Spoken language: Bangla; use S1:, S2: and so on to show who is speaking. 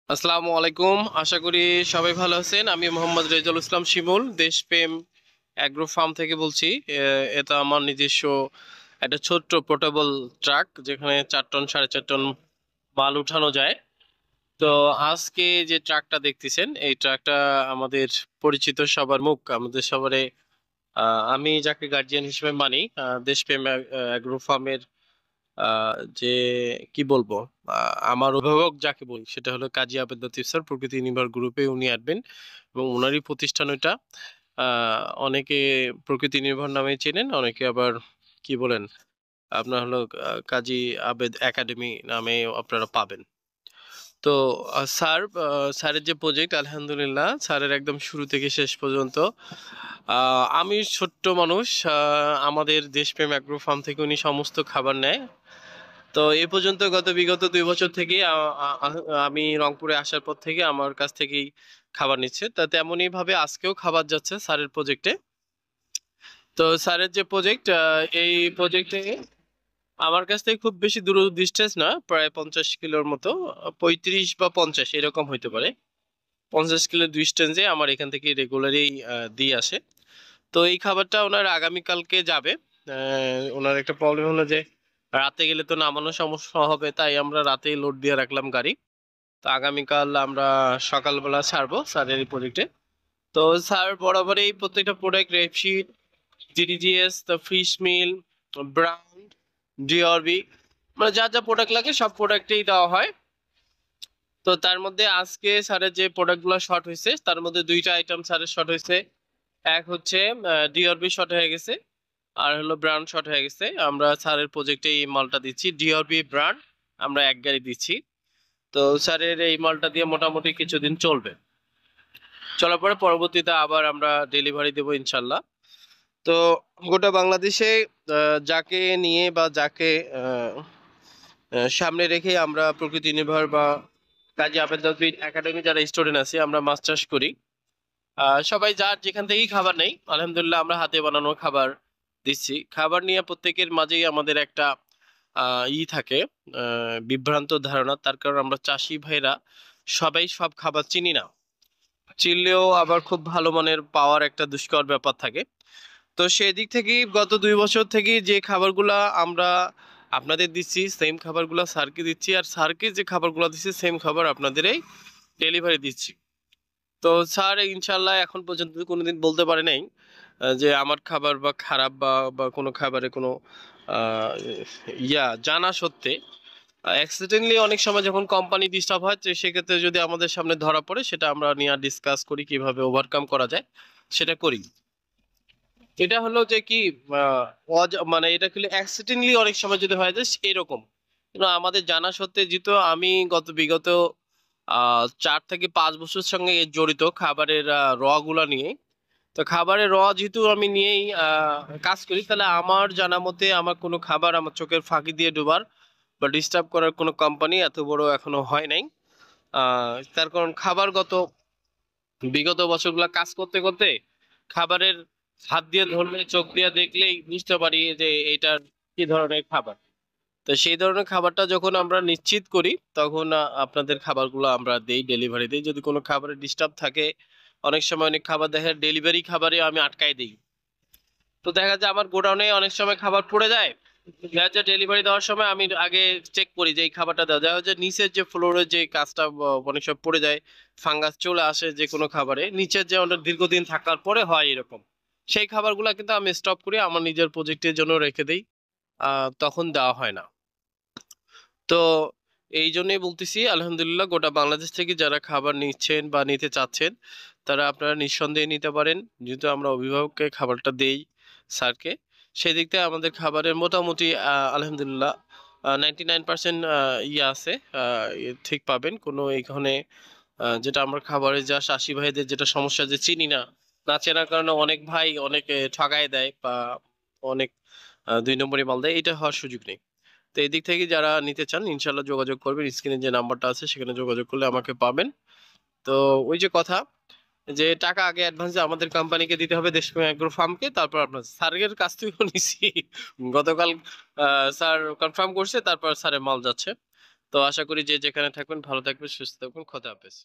S1: আসসালামু আলাইকুম। আশা করি সবাই ভালো আছেন। আমি মোহাম্মদ রেজাউল ইসলাম শিমুল, দেশপ্রেম অ্যাগ্রো ফার্ম থেকে বলছি। এটা আমার নিজস্ব একটা ছোট্ট পোর্টেবল ট্রাক, যেখানে 4 টন 4.5 টন মাল উঠানো যায়। তো আজকে যে ট্রাকটা দেখতেছেন, এই ট্রাকটা আমাদের পরিচিত সবার মুখ, আমাদের সবারে আমি যাকে গার্জিয়ান হিসেবে মানি, দেশপ্রেম অ্যাগ্রো ফার্মের যে কি বলবো, আমার অভিভাবক যাকে বলি সেটা হলো কাজী আবেদ লতিফ স্যার, প্রকৃতি নির্ভর গ্রুপে উনি অ্যাডমিন এবং ওনারই প্রতিষ্ঠান ওইটা। অনেকে প্রকৃতি নির্ভর নামে চেনেন, অনেকে আবার কি বলেন আপনার হলো কাজী আবেদ একাডেমি নামে আপনারা পাবেন। তো স্যারের যে প্রজেক্ট, আলহামদুলিল্লাহ স্যারের একদম শুরু থেকে শেষ পর্যন্ত আমি ছোট্ট মানুষ, আমাদের দেশপ্রেম অ্যাগ্রো ফার্ম থেকে উনি সমস্ত খাবার নেয়। তো এই পর্যন্ত বিগত 2 বছর থেকে আমি রংপুরে আসার পর থেকে আমার কাছ থেকেই খাবার নিচ্ছে। তা তেমনই ভাবে আজকেও খাবার যাচ্ছে স্যারের প্রজেক্টে। তো স্যারের যে প্রজেক্ট, এই প্রজেক্টে আমার কাছ থেকে খুব বেশি দূর ডিস্টেন্স না, প্রায় 50 কিলোর মতো, 35 বা 50 এরকম হইতে পারে। 50 কিলো ডিস্টেন্সে আমার এখান থেকে রেগুলারই দিয়ে আসে। তো এই খাবারটা ওনার আগামীকালকে যাবে। ওনার একটা প্রবলেম হলো যে রাতে গেলে তো নামানো সমস্যা হবে, তাই আমরা রাতেই লোড দিয়ে রাখলাম গাড়ি। তো আগামীকাল আমরা সকালবেলা ছাড়বো স্যারের এই প্রজেক্টে। তো স্যার বরাবরই প্রত্যেকটা প্রোডাক্ট, রেপশিট, জিডিজিএস, তো ফিশ মিল, ব্রাউন, ডিআরবি, মানে যা যা প্রোডাক্ট লাগে সব প্রোডাক্টেই দেওয়া হয়। তো তার মধ্যে আজকে স্যারের যে প্রোডাক্টগুলো শর্ট হয়েছে, তার মধ্যে 2টা আইটেম স্যারের শর্ট হয়েছে। এক হচ্ছে ডিআরবি শর্ট হয়ে গেছে, আর হলো ব্র্যান্ড শর্ট হয়ে গেছে। আমরা স্যারের প্রজেক্টে এই মালটা দিচ্ছি, ডিআরবি ব্র্যান্ড আমরা এক গাড়ি দিচ্ছি। তো স্যারের এই মালটা দিয়ে মোটামুটি কিছুদিন চলবে, চলার পরে পরবর্তীতে আবার আমরা ডেলিভারি দেবো ইনশাল্লাহ। তো গোটা বাংলাদেশে যাকে নিয়ে বা যাকে আহ, সামনে রেখে আমরা প্রকৃতি নির্ভর বা কাজী আবেদ একাডেমি যারা স্টুডেন্ট আছে, আমরা মাছ চাষ করি। সবাই যার যেখান থেকেই খাবার নেই, আলহামদুলিল্লাহ আমরা হাতে বানানো খাবার দিচ্ছি। খাবার নিয়ে প্রত্যেকের মাঝেই আমাদের একটা থাকে, বিভ্রান্ত ধারণা। তার কারণ আমরা চাষি ভাইরা সবাই সব খাবার চিনি না, চিনলেও আবার খুব ভালো মানের পাওয়ার একটা দুষ্কর ব্যাপার থাকে। তো সেই দিক থেকেই গত 2 বছর থেকে যে খাবারগুলা আমরা আপনাদের দিচ্ছি, সেম খাবারগুলা স্যারকে দিচ্ছি, আর স্যারকে যে খাবারগুলো দিচ্ছি সেম খাবার আপনাদের এই ডেলিভারি দিচ্ছি। তো স্যার ইনশাল্লাহ এখন পর্যন্ত কোনোদিন বলতে পারে নাই যে আমার খাবার বা খারাপ বা বা কোনো খাবারে কোনো আহ, জানা সত্ত্বে অ্যাক্সিডেন্টলি অনেক সময় যখন কোম্পানি ডিস্টার্ব হয়, তো সেক্ষেত্রে যদি আমাদের সামনে ধরা পড়ে, সেটা আমরা নিয়ে ডিসকাস করি কিভাবে ওভারকাম করা যায়, সেটা করি। এটা হলো যে কি, মানে এটা কি অ্যাক্সিডেন্টলি অনেক সময় যদি হয় যায় এরকম, কিন্তু আমাদের জানা সত্ত্বে, যেহেতু আমি বিগত 4 থেকে 5 বছর সঙ্গে জড়িত খাবারের র গুলা নিয়ে। তো খাবারের র যেহেতু আমি নিয়েই কাজ করি, তাহলে আমার জানা মতে আমার কোনো খাবার আমার চোখের ফাঁকি দিয়ে ডোবার বা ডিস্টার্ব করার কোনো কোম্পানি এত বড় এখনো হয় নাই। তার কারণ খাবারগত বিগত বছরগুলো কাজ করতে করতে খাবারের হাত দিয়ে ধরলে, চোখ দিয়ে দেখলেই বুঝতে পারি যে এটার কি ধরনের খাবার। তো সেই ধরনের খাবারটা যখন আমরা নিশ্চিত করি, তখন আপনাদের খাবারগুলো আমরা দেই, ডেলিভারি দিই। যদি কোনো খাবারে ডিস্টার্ব থাকে, অনেক সময় অনেক খাবার দেখা ডেলিভারি খাবারে আমি আটকাই দিই। তো দেখা যায় আমার গোডাউনে অনেক সময় খাবার পড়ে যায়, দেখা যায় ডেলিভারি দেওয়ার সময় আমি আগে চেক করি যে এই খাবারটা দেওয়া যায় যে নিচের যে ফ্লোরের যে কাজটা অনেক সময় পড়ে যায়, ফাঙ্গাস চলে আসে যে কোনো খাবারে, নিচের যে অনেক দীর্ঘদিন থাকার পরে হয় এরকম। সেই খাবারগুলো কিন্তু আমি স্টপ করি, আমার নিজের প্রজেক্টের জন্য রেখে দিই, তখন দেওয়া হয় না। তো এই জন্যই বলতেছি, আলহামদুলিল্লাহ গোটা বাংলাদেশ থেকে যারা খাবার নিচ্ছেন বা নিতে চাচ্ছেন, তারা আপনারা নিঃসন্দেহে নিতে পারেন, যেহেতু আমরা অভিভাবককে খাবারটা দেই স্যারকে। সেদিক থেকে আমাদের খাবারের মোটামুটি আলহামদুলিল্লাহ 99% ইয়ে আছে, ঠিক পাবেন। কোনো এখানে যেটা আমরা খাবারের যা চাষি ভাইদের যেটা সমস্যা, যে চিনি না, না চেনার কারণে অনেক ভাই অনেকে ঠগায় দেয় বা অনেক 2 নম্বরই মাল দেয়, এটা হওয়ার সুযোগ নেই। তো এই দিক থেকে যারা নিতে চান ইনশাল্লাহ যোগাযোগ করবেন, স্ক্রিনে যে নাম্বারটা আছে সেখানে যোগাযোগ করলে আমাকে পাবেন। তো ওই যে কথা, যে টাকা আগে অ্যাডভান্সে আমাদের কোম্পানিকে দিতে হবে, দেশপ্রেম অ্যাগ্রো ফার্মকে, তারপর আপনার স্যারের কাছ থেকেও নিছি। গতকাল স্যার কনফার্ম করছে, তারপর স্যারের মাল যাচ্ছে। তো আশা করি যে যেখানে থাকবেন ভালো থাকবেন, সুস্থ থাকবেন। খোদা হাফেজ।